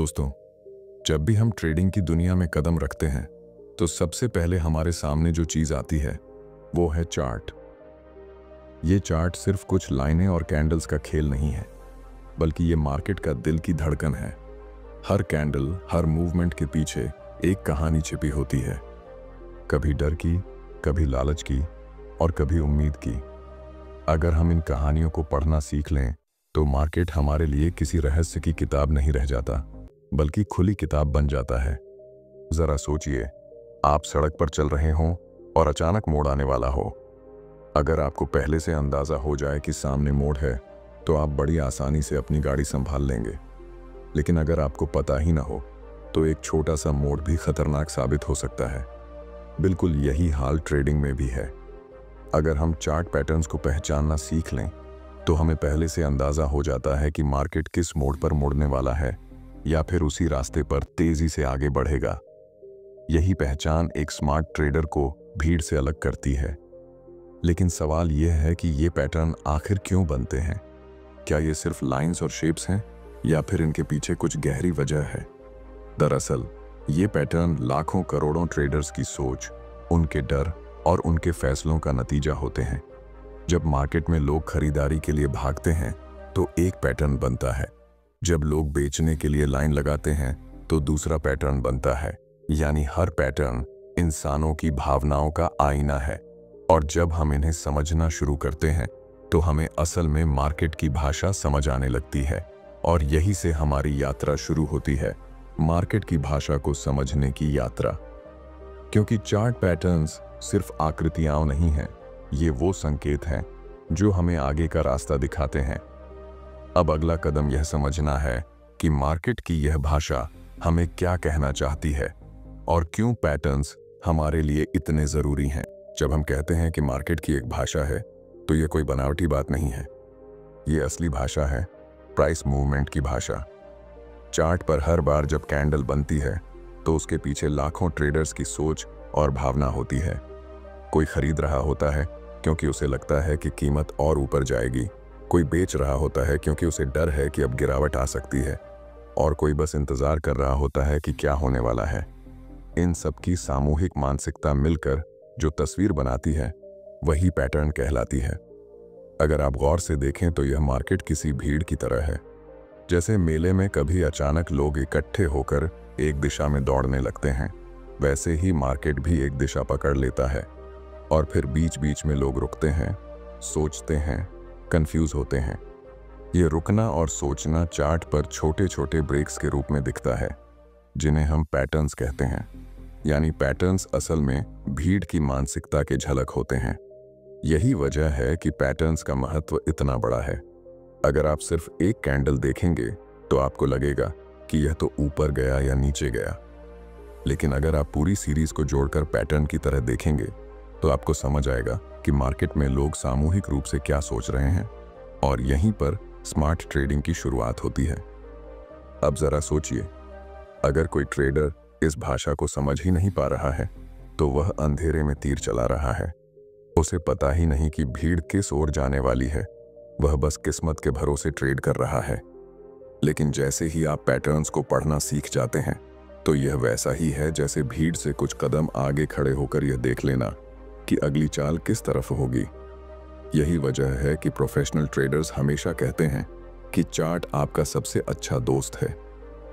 दोस्तों, जब भी हम ट्रेडिंग की दुनिया में कदम रखते हैं तो सबसे पहले हमारे सामने जो चीज आती है वो है चार्ट। ये चार्ट सिर्फ कुछ लाइनें और कैंडल्स का खेल नहीं है, बल्कि ये मार्केट का दिल की धड़कन है। हर कैंडल, हर मूवमेंट के पीछे एक कहानी छिपी होती है, कभी डर की, कभी लालच की और कभी उम्मीद की। अगर हम इन कहानियों को पढ़ना सीख लें तो मार्केट हमारे लिए किसी रहस्य की किताब नहीं रह जाता, बल्कि खुली किताब बन जाता है। जरा सोचिए, आप सड़क पर चल रहे हों और अचानक मोड़ आने वाला हो। अगर आपको पहले से अंदाजा हो जाए कि सामने मोड़ है तो आप बड़ी आसानी से अपनी गाड़ी संभाल लेंगे। लेकिन अगर आपको पता ही ना हो तो एक छोटा सा मोड़ भी खतरनाक साबित हो सकता है। बिल्कुल यही हाल ट्रेडिंग में भी है। अगर हम चार्ट पैटर्न्स को पहचानना सीख लें तो हमें पहले से अंदाजा हो जाता है कि मार्केट किस मोड़ पर मुड़ने वाला है या फिर उसी रास्ते पर तेजी से आगे बढ़ेगा। यही पहचान एक स्मार्ट ट्रेडर को भीड़ से अलग करती है। लेकिन सवाल यह है कि ये पैटर्न आखिर क्यों बनते हैं? क्या ये सिर्फ लाइंस और शेप्स हैं या फिर इनके पीछे कुछ गहरी वजह है? दरअसल ये पैटर्न लाखों करोड़ों ट्रेडर्स की सोच, उनके डर और उनके फैसलों का नतीजा होते हैं। जब मार्केट में लोग खरीदारी के लिए भागते हैं तो एक पैटर्न बनता है, जब लोग बेचने के लिए लाइन लगाते हैं तो दूसरा पैटर्न बनता है। यानी हर पैटर्न इंसानों की भावनाओं का आईना है, और जब हम इन्हें समझना शुरू करते हैं तो हमें असल में मार्केट की भाषा समझ आने लगती है। और यही से हमारी यात्रा शुरू होती है, मार्केट की भाषा को समझने की यात्रा। क्योंकि चार्ट पैटर्न्स सिर्फ आकृतियां नहीं हैं, ये वो संकेत हैं जो हमें आगे का रास्ता दिखाते हैं। अब अगला कदम यह समझना है कि मार्केट की यह भाषा हमें क्या कहना चाहती है और क्यों पैटर्न्स हमारे लिए इतने जरूरी हैं। जब हम कहते हैं कि मार्केट की एक भाषा है तो यह कोई बनावटी बात नहीं है। ये असली भाषा है, प्राइस मूवमेंट की भाषा। चार्ट पर हर बार जब कैंडल बनती है तो उसके पीछे लाखों ट्रेडर्स की सोच और भावना होती है। कोई खरीद रहा होता है क्योंकि उसे लगता है कि कीमत और ऊपर जाएगी, कोई बेच रहा होता है क्योंकि उसे डर है कि अब गिरावट आ सकती है, और कोई बस इंतजार कर रहा होता है कि क्या होने वाला है। इन सब की सामूहिक मानसिकता मिलकर जो तस्वीर बनाती है वही पैटर्न कहलाती है। अगर आप गौर से देखें तो यह मार्केट किसी भीड़ की तरह है। जैसे मेले में कभी अचानक लोग इकट्ठे होकर एक दिशा में दौड़ने लगते हैं, वैसे ही मार्केट भी एक दिशा पकड़ लेता है और फिर बीच बीच में लोग रुकते हैं, सोचते हैं, कंफ्यूज होते हैं। ये रुकना और सोचना चार्ट पर छोटे छोटे ब्रेक्स के रूप में दिखता है, जिन्हें हम पैटर्न्स कहते हैं। यानी पैटर्न्स असल में भीड़ की मानसिकता के झलक होते हैं। यही वजह है कि पैटर्न्स का महत्व इतना बड़ा है। अगर आप सिर्फ एक कैंडल देखेंगे तो आपको लगेगा कि यह तो ऊपर गया या नीचे गया, लेकिन अगर आप पूरी सीरीज को जोड़कर पैटर्न की तरह देखेंगे तो आपको समझ आएगा कि मार्केट में लोग सामूहिक रूप से क्या सोच रहे हैं, और यहीं पर स्मार्ट ट्रेडिंग की शुरुआत होती है। अब जरा सोचिए, अगर कोई ट्रेडर इस भाषा को समझ ही नहीं पा रहा है तो वह अंधेरे में तीर चला रहा है। उसे पता ही नहीं कि भीड़ किस ओर जाने वाली है, वह बस किस्मत के भरोसे ट्रेड कर रहा है। लेकिन जैसे ही आप पैटर्न्स को पढ़ना सीख जाते हैं तो यह वैसा ही है जैसे भीड़ से कुछ कदम आगे खड़े होकर यह देख लेना कि अगली चाल किस तरफ होगी। यही वजह है कि प्रोफेशनल ट्रेडर्स हमेशा कहते हैं कि चार्ट आपका सबसे अच्छा दोस्त है,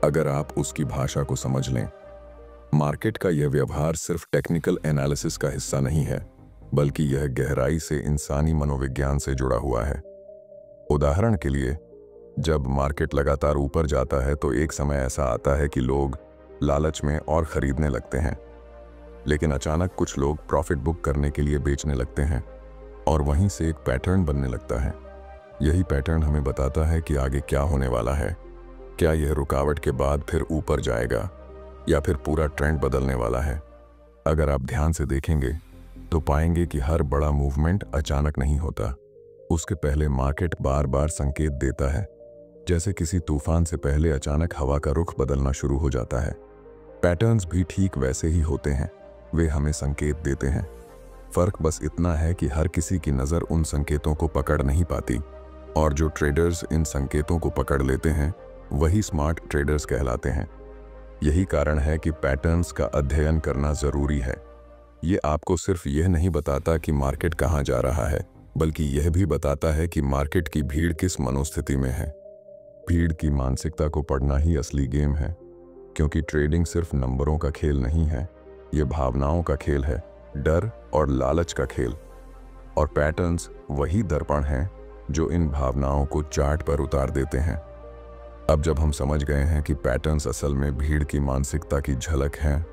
अगर आप उसकी भाषा को समझ लें। मार्केट का यह व्यवहार सिर्फ टेक्निकल एनालिसिस का हिस्सा नहीं है, बल्कि यह गहराई से इंसानी मनोविज्ञान से जुड़ा हुआ है। उदाहरण के लिए, जब मार्केट लगातार ऊपर जाता है तो एक समय ऐसा आता है कि लोग लालच में और खरीदने लगते हैं, लेकिन अचानक कुछ लोग प्रॉफिट बुक करने के लिए बेचने लगते हैं और वहीं से एक पैटर्न बनने लगता है। यही पैटर्न हमें बताता है कि आगे क्या होने वाला है। क्या यह रुकावट के बाद फिर ऊपर जाएगा या फिर पूरा ट्रेंड बदलने वाला है? अगर आप ध्यान से देखेंगे तो पाएंगे कि हर बड़ा मूवमेंट अचानक नहीं होता। उसके पहले मार्केट बार बार संकेत देता है, जैसे किसी तूफान से पहले अचानक हवा का रुख बदलना शुरू हो जाता है। पैटर्न्स भी ठीक वैसे ही होते हैं, वे हमें संकेत देते हैं। फर्क बस इतना है कि हर किसी की नज़र उन संकेतों को पकड़ नहीं पाती, और जो ट्रेडर्स इन संकेतों को पकड़ लेते हैं वही स्मार्ट ट्रेडर्स कहलाते हैं। यही कारण है कि पैटर्न्स का अध्ययन करना जरूरी है। ये आपको सिर्फ यह नहीं बताता कि मार्केट कहाँ जा रहा है, बल्कि यह भी बताता है कि मार्केट की भीड़ किस मनोस्थिति में है। भीड़ की मानसिकता को पढ़ना ही असली गेम है, क्योंकि ट्रेडिंग सिर्फ नंबरों का खेल नहीं है, ये भावनाओं का खेल है, डर और लालच का खेल। और पैटर्न्स वही दर्पण हैं जो इन भावनाओं को चार्ट पर उतार देते हैं। अब जब हम समझ गए हैं कि पैटर्न्स असल में भीड़ की मानसिकता की झलक हैं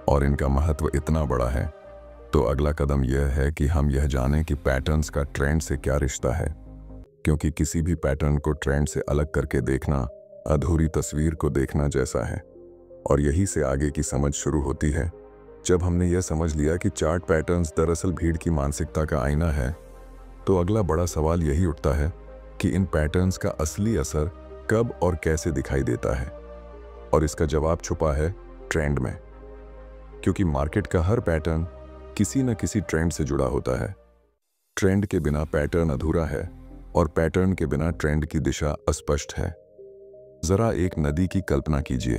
और इनका महत्व इतना बड़ा है, तो अगला कदम यह है कि हम यह जानें कि पैटर्न्स का ट्रेंड से क्या रिश्ता है। क्योंकि किसी भी पैटर्न को ट्रेंड से अलग करके देखना अधूरी तस्वीर को देखना जैसा है। और यही से आगे की समझ शुरू होती है। जब हमने यह समझ लिया कि चार्ट पैटर्न्स दरअसल भीड़ की मानसिकता का आईना है, तो अगला बड़ा सवाल यही उठता है कि इन पैटर्न्स का असली असर कब और कैसे दिखाई देता है। और इसका जवाब छुपा है ट्रेंड में। क्योंकि मार्केट का हर पैटर्न किसी न किसी ट्रेंड से जुड़ा होता है। ट्रेंड के बिना पैटर्न अधूरा है और पैटर्न के बिना ट्रेंड की दिशा अस्पष्ट है। जरा एक नदी की कल्पना कीजिए।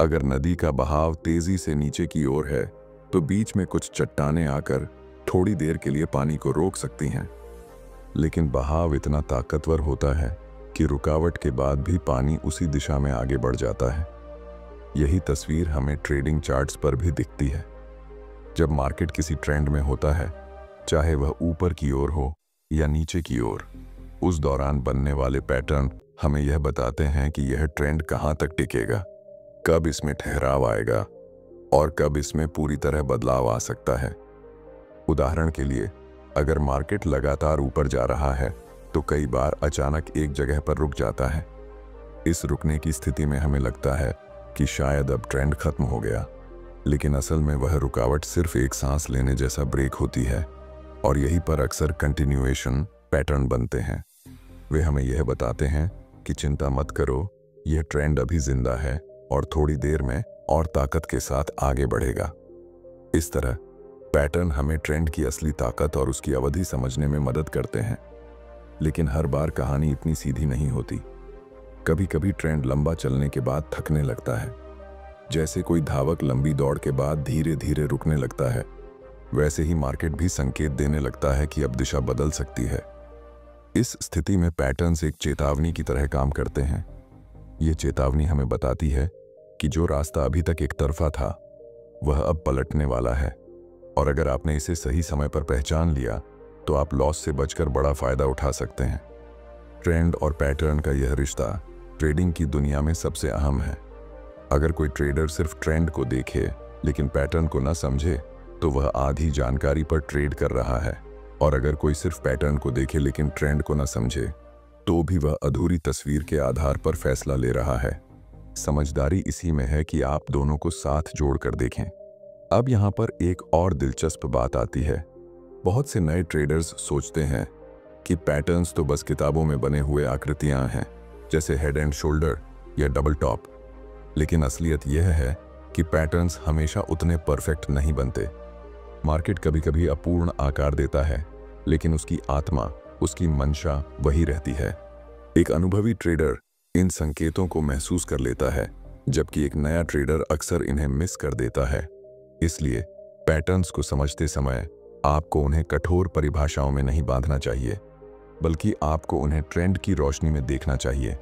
अगर नदी का बहाव तेजी से नीचे की ओर है, तो बीच में कुछ चट्टानें आकर थोड़ी देर के लिए पानी को रोक सकती हैं। लेकिन बहाव इतना ताकतवर होता है कि रुकावट के बाद भी पानी उसी दिशा में आगे बढ़ जाता है। यही तस्वीर हमें ट्रेडिंग चार्ट्स पर भी दिखती है। जब मार्केट किसी ट्रेंड में होता है, चाहे वह ऊपर की ओर हो या नीचे की ओर, उस दौरान बनने वाले पैटर्न हमें यह बताते हैं कि यह ट्रेंड कहां तक टिकेगा, कब इसमें ठहराव आएगा और कब इसमें पूरी तरह बदलाव आ सकता है। उदाहरण के लिए, अगर मार्केट लगातार ऊपर जा रहा है, तो कई बार अचानक एक जगह पर रुक जाता है। इस रुकने की स्थिति में हमें लगता है कि शायद अब ट्रेंड खत्म हो गया, लेकिन असल में वह रुकावट सिर्फ एक सांस लेने जैसा ब्रेक होती है। और यहीं पर अक्सर कंटिन्यूएशन पैटर्न बनते हैं। वे हमें यह बताते हैं कि चिंता मत करो, यह ट्रेंड अभी जिंदा है और थोड़ी देर में और ताकत के साथ आगे बढ़ेगा। इस तरह पैटर्न हमें ट्रेंड की असली ताकत और उसकी अवधि समझने में मदद करते हैं। लेकिन हर बार कहानी इतनी सीधी नहीं होती। कभी कभी ट्रेंड लंबा चलने के बाद थकने लगता है। जैसे कोई धावक लंबी दौड़ के बाद धीरे धीरे रुकने लगता है, वैसे ही मार्केट भी संकेत देने लगता है कि अब दिशा बदल सकती है। इस स्थिति में पैटर्न्स एक चेतावनी की तरह काम करते हैं। ये चेतावनी हमें बताती है कि जो रास्ता अभी तक एक तरफा था, वह अब पलटने वाला है। और अगर आपने इसे सही समय पर पहचान लिया, तो आप लॉस से बचकर बड़ा फायदा उठा सकते हैं। ट्रेंड और पैटर्न का यह रिश्ता ट्रेडिंग की दुनिया में सबसे अहम है। अगर कोई ट्रेडर सिर्फ ट्रेंड को देखे लेकिन पैटर्न को न समझे, तो वह आधी जानकारी पर ट्रेड कर रहा है। और अगर कोई सिर्फ पैटर्न को देखे लेकिन ट्रेंड को न समझे, तो भी वह अधूरी तस्वीर के आधार पर फैसला ले रहा है। समझदारी इसी में है कि आप दोनों को साथ जोड़कर देखें। अब यहाँ पर एक और दिलचस्प बात आती है। बहुत से नए ट्रेडर्स सोचते हैं कि पैटर्न्स तो बस किताबों में बने हुए आकृतियां हैं, जैसे हेड एंड शोल्डर या डबल टॉप। लेकिन असलियत यह है कि पैटर्न्स हमेशा उतने परफेक्ट नहीं बनते। मार्केट कभी कभी अपूर्ण आकार देता है, लेकिन उसकी आत्मा, उसकी मंशा वही रहती है। एक अनुभवी ट्रेडर इन संकेतों को महसूस कर लेता है, जबकि एक नया ट्रेडर अक्सर इन्हें मिस कर देता है। इसलिए पैटर्न्स को समझते समय आपको उन्हें कठोर परिभाषाओं में नहीं बांधना चाहिए, बल्कि आपको उन्हें ट्रेंड की रोशनी में देखना चाहिए।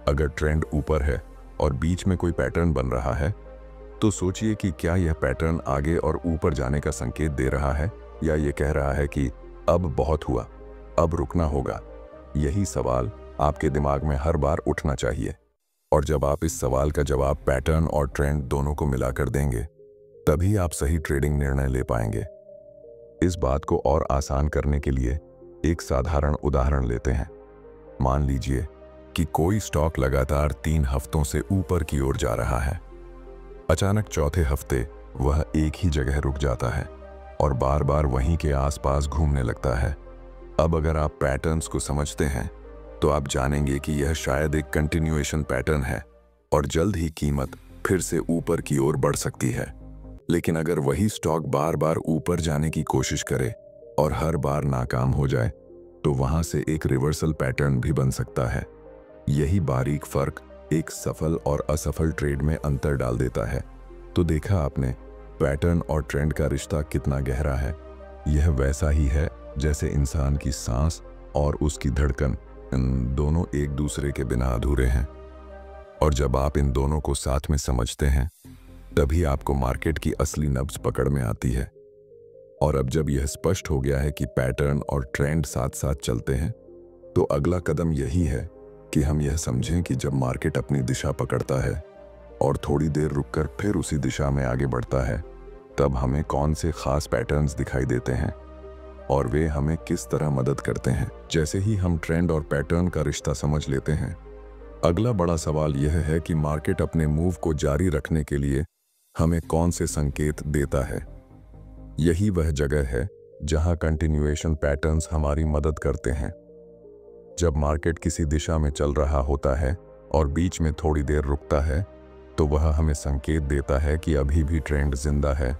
अगर ट्रेंड ऊपर है और बीच में कोई पैटर्न बन रहा है, तो सोचिए कि क्या यह पैटर्न आगे और ऊपर जाने का संकेत दे रहा है, या ये कह रहा है कि अब बहुत हुआ, अब रुकना होगा। यही सवाल आपके दिमाग में हर बार उठना चाहिए। और जब आप इस सवाल का जवाब पैटर्न और ट्रेंड दोनों को मिलाकर देंगे, तभी आप सही ट्रेडिंग निर्णय ले पाएंगे। इस बात को और आसान करने के लिए एक साधारण उदाहरण लेते हैं। मान लीजिए कि कोई स्टॉक लगातार 3 हफ्तों से ऊपर की ओर जा रहा है। अचानक चौथे हफ्ते वह एक ही जगह रुक जाता है और बार बार वहीं के आसपास घूमने लगता है। अब अगर आप पैटर्न्स को समझते हैं, तो आप जानेंगे कि यह शायद एक कंटिन्यूएशन पैटर्न है और जल्द ही कीमत फिर से ऊपर की ओर बढ़ सकती है। लेकिन अगर वही स्टॉक बार बार ऊपर जाने की कोशिश करे और हर बार नाकाम हो जाए, तो वहां से एक रिवर्सल पैटर्न भी बन सकता है। यही बारीक फर्क एक सफल और असफल ट्रेड में अंतर डाल देता है। तो देखा आपने, पैटर्न और ट्रेंड का रिश्ता कितना गहरा है। यह वैसा ही है जैसे इंसान की सांस और उसकी धड़कन, इन दोनों एक दूसरे के बिना अधूरे हैं। और जब आप इन दोनों को साथ में समझते हैं, तभी आपको मार्केट की असली नब्ज पकड़ में आती है। और अब जब यह स्पष्ट हो गया है कि पैटर्न और ट्रेंड साथ साथ चलते हैं, तो अगला कदम यही है कि हम यह समझें कि जब मार्केट अपनी दिशा पकड़ता है और थोड़ी देर रुककर फिर उसी दिशा में आगे बढ़ता है, तब हमें कौन से खास पैटर्न्स दिखाई देते हैं और वे हमें किस तरह मदद करते हैं। जैसे ही हम ट्रेंड और पैटर्न का रिश्ता समझ लेते हैं, अगला बड़ा सवाल यह है कि मार्केट अपने मूव को जारी रखने के लिए हमें कौन से संकेत देता है। यही वह जगह है जहां कंटिन्यूएशन पैटर्न्स हमारी मदद करते हैं। जब मार्केट किसी दिशा में चल रहा होता है और बीच में थोड़ी देर रुकता है, तो वह हमें संकेत देता है कि अभी भी ट्रेंड जिंदा है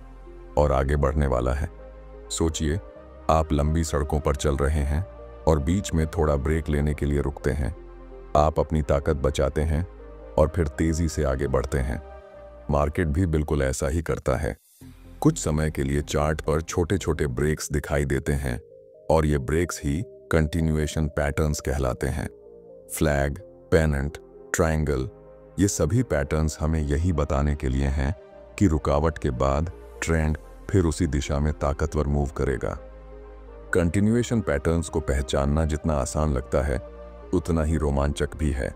और आगे बढ़ने वाला है। सोचिए, आप लंबी सड़कों पर चल रहे हैं और बीच में थोड़ा ब्रेक लेने के लिए रुकते हैं। आप अपनी ताकत बचाते हैं और फिर तेजी से आगे बढ़ते हैं। मार्केट भी बिल्कुल ऐसा ही करता है। कुछ समय के लिए चार्ट पर छोटे छोटे ब्रेक्स दिखाई देते हैं और ये ब्रेक्स ही कंटिन्यूएशन पैटर्न्स कहलाते हैं। फ्लैग, पेनेंट, ट्रायंगल, ये सभी पैटर्न्स हमें यही बताने के लिए हैं कि रुकावट के बाद ट्रेंड फिर उसी दिशा में ताकतवर मूव करेगा। कंटिन्यूएशन पैटर्न्स को पहचानना जितना आसान लगता है, उतना ही रोमांचक भी है।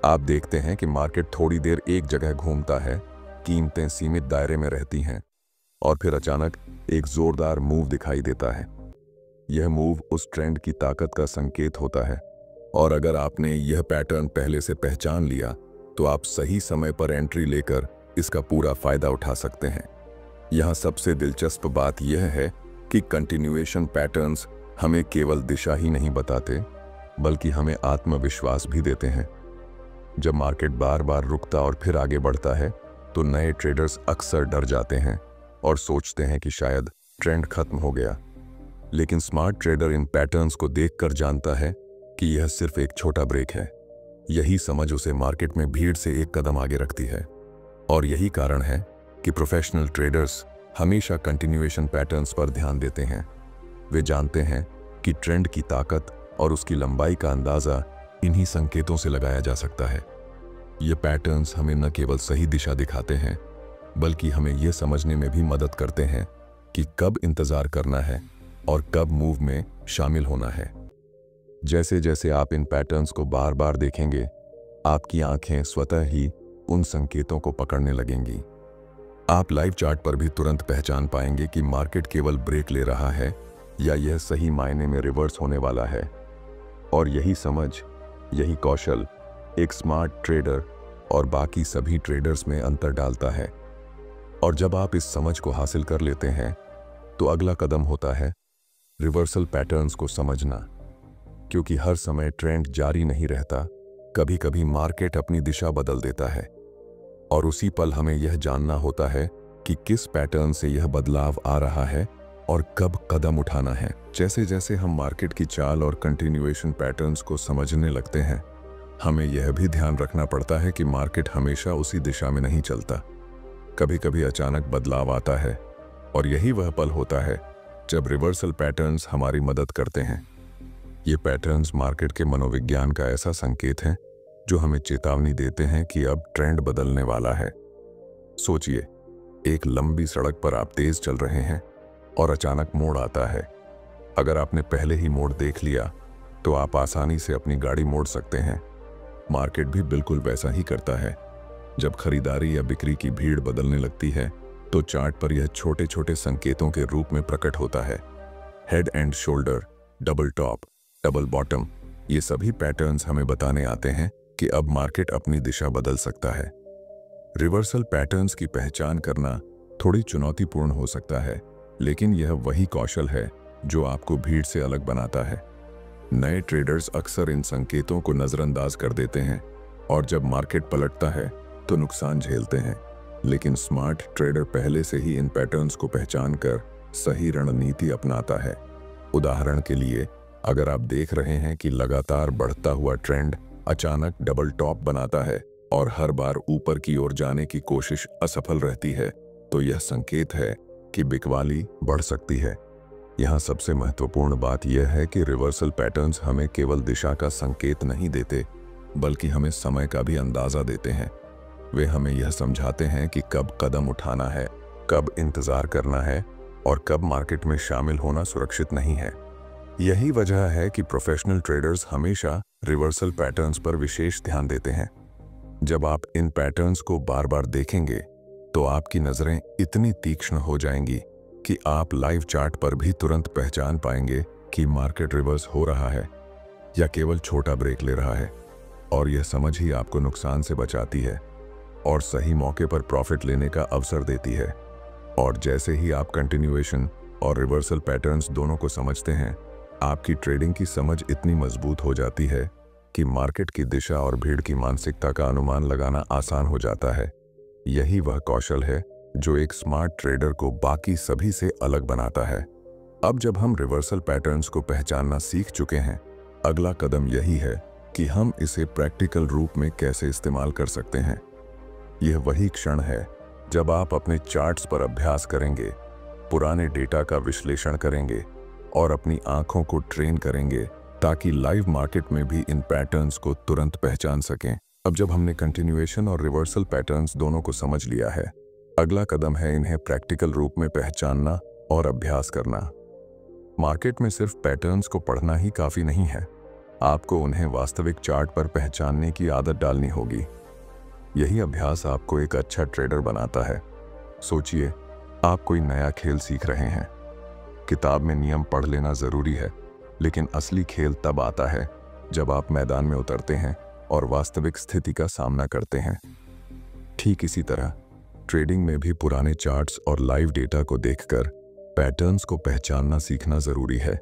आप देखते हैं कि मार्केट थोड़ी देर एक जगह घूमता है, कीमतें सीमित दायरे में रहती हैं और फिर अचानक एक जोरदार मूव दिखाई देता है। यह मूव उस ट्रेंड की ताकत का संकेत होता है और अगर आपने यह पैटर्न पहले से पहचान लिया, तो आप सही समय पर एंट्री लेकर इसका पूरा फायदा उठा सकते हैं। यहाँ सबसे दिलचस्प बात यह है कि कंटिन्यूएशन पैटर्न्स हमें केवल दिशा ही नहीं बताते, बल्कि हमें आत्मविश्वास भी देते हैं। जब मार्केट बार बार रुकता और फिर आगे बढ़ता है, तो नए ट्रेडर्स अक्सर डर जाते हैं और सोचते हैं कि शायद ट्रेंड खत्म हो गया। लेकिन स्मार्ट ट्रेडर इन पैटर्न्स को देखकर जानता है कि यह सिर्फ एक छोटा ब्रेक है। यही समझ उसे मार्केट में भीड़ से एक कदम आगे रखती है। और यही कारण है कि प्रोफेशनल ट्रेडर्स हमेशा कंटिन्यूएशन पैटर्न्स पर ध्यान देते हैं। वे जानते हैं कि ट्रेंड की ताकत और उसकी लंबाई का अंदाज़ा इन्हीं संकेतों से लगाया जा सकता है। ये पैटर्न्स हमें न केवल सही दिशा दिखाते हैं, बल्कि हमें यह समझने में भी मदद करते हैं कि कब इंतज़ार करना है और कब मूव में शामिल होना है। जैसे जैसे आप इन पैटर्न्स को बार बार देखेंगे, आपकी आंखें स्वतः ही उन संकेतों को पकड़ने लगेंगी। आप लाइव चार्ट पर भी तुरंत पहचान पाएंगे कि मार्केट केवल ब्रेक ले रहा है या यह सही मायने में रिवर्स होने वाला है। और यही समझ, यही कौशल एक स्मार्ट ट्रेडर और बाकी सभी ट्रेडर्स में अंतर डालता है। और जब आप इस समझ को हासिल कर लेते हैं, तो अगला कदम होता है रिवर्सल पैटर्न्स को समझना। क्योंकि हर समय ट्रेंड जारी नहीं रहता, कभी कभी मार्केट अपनी दिशा बदल देता है और उसी पल हमें यह जानना होता है कि किस पैटर्न से यह बदलाव आ रहा है और कब कदम उठाना है। जैसे जैसे हम मार्केट की चाल और कंटिन्यूएशन पैटर्न्स को समझने लगते हैं, हमें यह भी ध्यान रखना पड़ता है कि मार्केट हमेशा उसी दिशा में नहीं चलता। कभी कभी अचानक बदलाव आता है और यही वह पल होता है जब रिवर्सल पैटर्न्स हमारी मदद करते हैं। ये पैटर्न्स मार्केट के मनोविज्ञान का ऐसा संकेत है जो हमें चेतावनी देते हैं कि अब ट्रेंड बदलने वाला है। सोचिए, एक लंबी सड़क पर आप तेज चल रहे हैं और अचानक मोड़ आता है। अगर आपने पहले ही मोड़ देख लिया, तो आप आसानी से अपनी गाड़ी मोड़ सकते हैं। मार्केट भी बिल्कुल वैसा ही करता है। जब खरीदारी या बिक्री की भीड़ बदलने लगती है, तो चार्ट पर यह छोटे छोटे संकेतों के रूप में प्रकट होता है। Head and shoulder, double top, double bottom, ये सभी पैटर्न्स हमें बताने आते हैं कि अब मार्केट अपनी दिशा बदल सकता है। रिवर्सल पैटर्न्स की पहचान करना थोड़ी चुनौतीपूर्ण हो सकता है, लेकिन यह वही कौशल है जो आपको भीड़ से अलग बनाता है। नए ट्रेडर्स अक्सर इन संकेतों को नजरअंदाज कर देते हैं और जब मार्केट पलटता है तो नुकसान झेलते हैं। लेकिन स्मार्ट ट्रेडर पहले से ही इन पैटर्न्स को पहचान कर सही रणनीति अपनाता है। उदाहरण के लिए, अगर आप देख रहे हैं कि लगातार बढ़ता हुआ ट्रेंड अचानक डबल टॉप बनाता है और हर बार ऊपर की ओर जाने की कोशिश असफल रहती है, तो यह संकेत है कि बिकवाली बढ़ सकती है। यहाँ सबसे महत्वपूर्ण बात यह है कि रिवर्सल पैटर्न्स हमें केवल दिशा का संकेत नहीं देते, बल्कि हमें समय का भी अंदाजा देते हैं। वे हमें यह समझाते हैं कि कब कदम उठाना है, कब इंतजार करना है और कब मार्केट में शामिल होना सुरक्षित नहीं है। यही वजह है कि प्रोफेशनल ट्रेडर्स हमेशा रिवर्सल पैटर्न्स पर विशेष ध्यान देते हैं। जब आप इन पैटर्न्स को बार बार देखेंगे तो आपकी नज़रें इतनी तीक्ष्ण हो जाएंगी कि आप लाइव चार्ट पर भी तुरंत पहचान पाएंगे कि मार्केट रिवर्स हो रहा है या केवल छोटा ब्रेक ले रहा है। और यह समझ ही आपको नुकसान से बचाती है और सही मौके पर प्रॉफिट लेने का अवसर देती है। और जैसे ही आप कंटिन्यूएशन और रिवर्सल पैटर्न्स दोनों को समझते हैं, आपकी ट्रेडिंग की समझ इतनी मजबूत हो जाती है कि मार्केट की दिशा और भीड़ की मानसिकता का अनुमान लगाना आसान हो जाता है। यही वह कौशल है जो एक स्मार्ट ट्रेडर को बाकी सभी से अलग बनाता है। अब जब हम रिवर्सल पैटर्न्स को पहचानना सीख चुके हैं, अगला कदम यही है कि हम इसे प्रैक्टिकल रूप में कैसे इस्तेमाल कर सकते हैं। यह वही क्षण है जब आप अपने चार्ट्स पर अभ्यास करेंगे, पुराने डेटा का विश्लेषण करेंगे और अपनी आंखों को ट्रेन करेंगे ताकि लाइव मार्केट में भी इन पैटर्न्स को तुरंत पहचान सकें। अब जब हमने कंटिन्यूएशन और रिवर्सल पैटर्न्स दोनों को समझ लिया है, अगला कदम है इन्हें प्रैक्टिकल रूप में पहचानना और अभ्यास करना। मार्केट में सिर्फ पैटर्न्स को पढ़ना ही काफी नहीं है, आपको उन्हें वास्तविक चार्ट पर पहचानने की आदत डालनी होगी। यही अभ्यास आपको एक अच्छा ट्रेडर बनाता है। सोचिए, आप कोई नया खेल सीख रहे हैं। किताब में नियम पढ़ लेना जरूरी है, लेकिन असली खेल तब आता है जब आप मैदान में उतरते हैं और वास्तविक स्थिति का सामना करते हैं। ठीक इसी तरह ट्रेडिंग में भी पुराने चार्ट्स और लाइव डेटा को देखकर पैटर्न्स को पहचानना सीखना जरूरी है।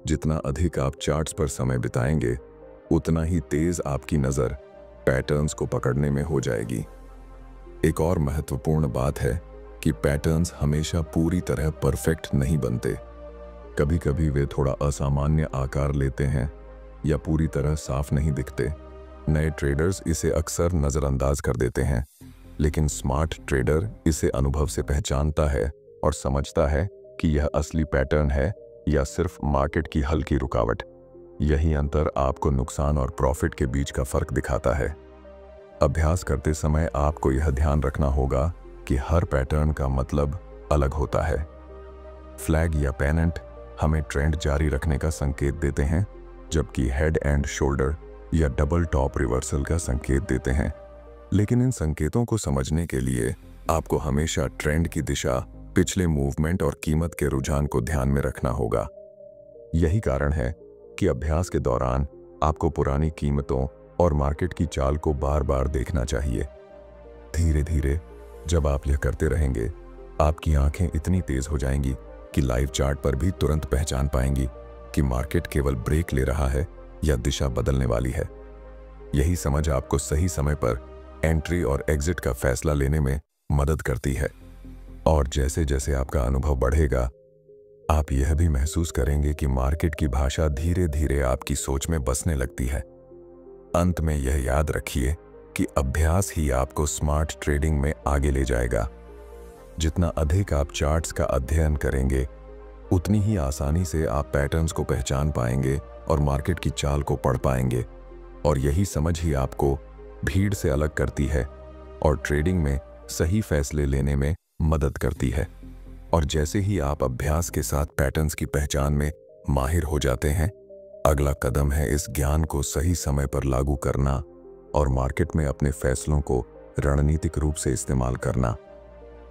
जितना अधिक आप चार्ट्स पर समय बिताएंगे, उतना ही तेज आपकी नज़र पैटर्न्स को पकड़ने में हो जाएगी। एक और महत्वपूर्ण बात है कि पैटर्न्स हमेशा पूरी तरह परफेक्ट नहीं बनते। कभी कभी वे थोड़ा असामान्य आकार लेते हैं या पूरी तरह साफ नहीं दिखते। नए ट्रेडर्स इसे अक्सर नज़रअंदाज कर देते हैं, लेकिन स्मार्ट ट्रेडर इसे अनुभव से पहचानता है और समझता है कि यह असली पैटर्न है या सिर्फ मार्केट की हल्की रुकावट। यही अंतर आपको नुकसान और प्रॉफिट के बीच का फर्क दिखाता है। अभ्यास करते समय आपको यह ध्यान रखना होगा कि हर पैटर्न का मतलब अलग होता है। फ्लैग या पेनेंट हमें ट्रेंड जारी रखने का संकेत देते हैं, जबकि हेड एंड शोल्डर या डबल टॉप रिवर्सल का संकेत देते हैं। लेकिन इन संकेतों को समझने के लिए आपको हमेशा ट्रेंड की दिशा, पिछले मूवमेंट और कीमत के रुझान को ध्यान में रखना होगा। यही कारण है कि अभ्यास के दौरान आपको पुरानी कीमतों और मार्केट की चाल को बार बार देखना चाहिए। धीरे धीरे जब आप यह करते रहेंगे, आपकी आंखें इतनी तेज हो जाएंगी कि लाइव चार्ट पर भी तुरंत पहचान पाएंगी कि मार्केट केवल ब्रेक ले रहा है या दिशा बदलने वाली है। यही समझ आपको सही समय पर एंट्री और एग्जिट का फैसला लेने में मदद करती है। और जैसे जैसे आपका अनुभव बढ़ेगा, आप यह भी महसूस करेंगे कि मार्केट की भाषा धीरे धीरे आपकी सोच में बसने लगती है। अंत में यह याद रखिए कि अभ्यास ही आपको स्मार्ट ट्रेडिंग में आगे ले जाएगा। जितना अधिक आप चार्ट्स का अध्ययन करेंगे, उतनी ही आसानी से आप पैटर्न्स को पहचान पाएंगे और मार्केट की चाल को पढ़ पाएंगे। और यही समझ ही आपको भीड़ से अलग करती है और ट्रेडिंग में सही फैसले लेने में मदद करती है। और जैसे ही आप अभ्यास के साथ पैटर्न्स की पहचान में माहिर हो जाते हैं, अगला कदम है इस ज्ञान को सही समय पर लागू करना और मार्केट में अपने फैसलों को रणनीतिक रूप से इस्तेमाल करना।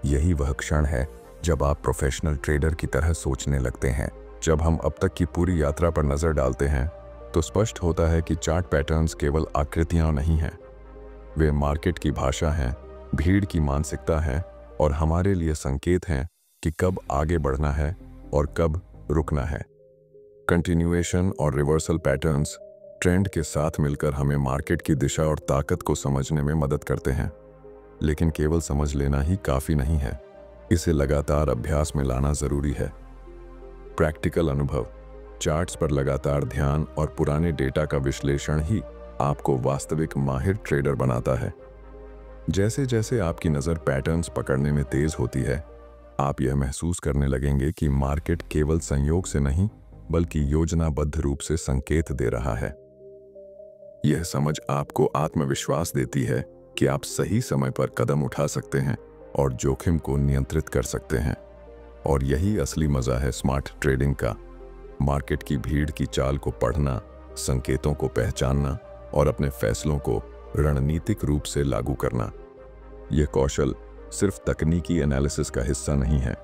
यही वह क्षण है जब आप प्रोफेशनल ट्रेडर की तरह सोचने लगते हैं। जब हम अब तक की पूरी यात्रा पर नजर डालते हैं, तो स्पष्ट होता है कि चार्ट पैटर्न्स केवल आकृतियां नहीं हैं, वे मार्केट की भाषा हैं, भीड़ की मानसिकता है और हमारे लिए संकेत हैं कि कब आगे बढ़ना है और कब रुकना है। कंटिन्यूएशन और रिवर्सल पैटर्न्स ट्रेंड के साथ मिलकर हमें मार्केट की दिशा और ताकत को समझने में मदद करते हैं, लेकिन केवल समझ लेना ही काफ़ी नहीं है, इसे लगातार अभ्यास में लाना ज़रूरी है। प्रैक्टिकल अनुभव, चार्ट्स पर लगातार ध्यान और पुराने डेटा का विश्लेषण ही आपको वास्तविक माहिर ट्रेडर बनाता है। जैसे जैसे आपकी नज़र पैटर्न्स पकड़ने में तेज होती है, आप यह महसूस करने लगेंगे कि मार्केट केवल संयोग से नहीं बल्कि योजनाबद्ध रूप से संकेत दे रहा है। यह समझ आपको आत्मविश्वास देती है कि आप सही समय पर कदम उठा सकते हैं और जोखिम को नियंत्रित कर सकते हैं। और यही असली मजा है स्मार्ट ट्रेडिंग का। मार्केट की भीड़ की चाल को पढ़ना, संकेतों को पहचानना और अपने फैसलों को रणनीतिक रूप से लागू करना। यह कौशल सिर्फ तकनीकी एनालिसिस का हिस्सा नहीं है,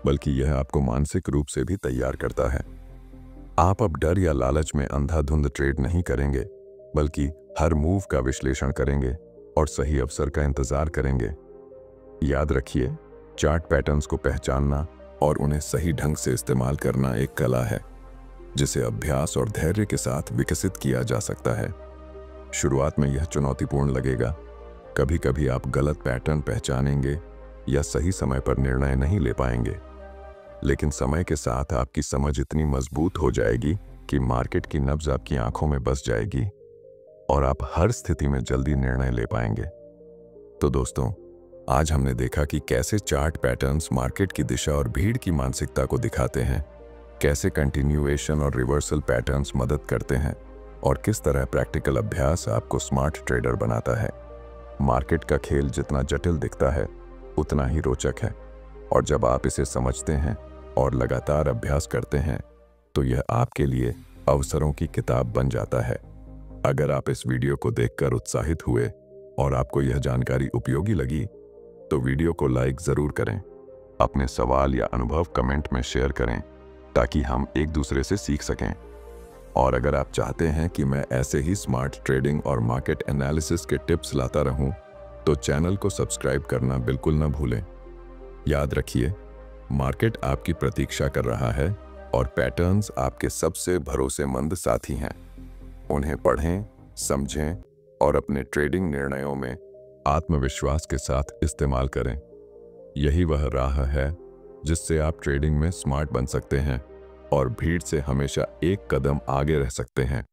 बल्कि यह आपको मानसिक रूप से भी तैयार करता है। आप अब डर या लालच में अंधाधुंध ट्रेड नहीं करेंगे, बल्कि हर मूव का विश्लेषण करेंगे और सही अवसर का इंतजार करेंगे। याद रखिए, चार्ट पैटर्न्स को पहचानना और उन्हें सही ढंग से इस्तेमाल करना एक कला है, जिसे अभ्यास और धैर्य के साथ विकसित किया जा सकता है। शुरुआत में यह चुनौतीपूर्ण लगेगा। कभी कभी आप गलत पैटर्न पहचानेंगे या सही समय पर निर्णय नहीं ले पाएंगे, लेकिन समय के साथ आपकी समझ इतनी मजबूत हो जाएगी कि मार्केट की नब्ज आपकी आंखों में बस जाएगी और आप हर स्थिति में जल्दी निर्णय ले पाएंगे। तो दोस्तों, आज हमने देखा कि कैसे चार्ट पैटर्न्स मार्केट की दिशा और भीड़ की मानसिकता को दिखाते हैं, कैसे कंटिन्यूएशन और रिवर्सल पैटर्न्स मदद करते हैं और किस तरह प्रैक्टिकल अभ्यास आपको स्मार्ट ट्रेडर बनाता है। मार्केट का खेल जितना जटिल दिखता है, उतना ही रोचक है, और जब आप इसे समझते हैं और लगातार अभ्यास करते हैं, तो यह आपके लिए अवसरों की किताब बन जाता है। अगर आप इस वीडियो को देखकर उत्साहित हुए और आपको यह जानकारी उपयोगी लगी, तो वीडियो को लाइक ज़रूर करें। अपने सवाल या अनुभव कमेंट में शेयर करें ताकि हम एक दूसरे से सीख सकें। और अगर आप चाहते हैं कि मैं ऐसे ही स्मार्ट ट्रेडिंग और मार्केट एनालिसिस के टिप्स लाता रहूं, तो चैनल को सब्सक्राइब करना बिल्कुल न भूलें। याद रखिए, मार्केट आपकी प्रतीक्षा कर रहा है और पैटर्न्स आपके सबसे भरोसेमंद साथी हैं। उन्हें पढ़ें, समझें और अपने ट्रेडिंग निर्णयों में आत्मविश्वास के साथ इस्तेमाल करें। यही वह राह है जिससे आप ट्रेडिंग में स्मार्ट बन सकते हैं और भीड़ से हमेशा एक कदम आगे रह सकते हैं।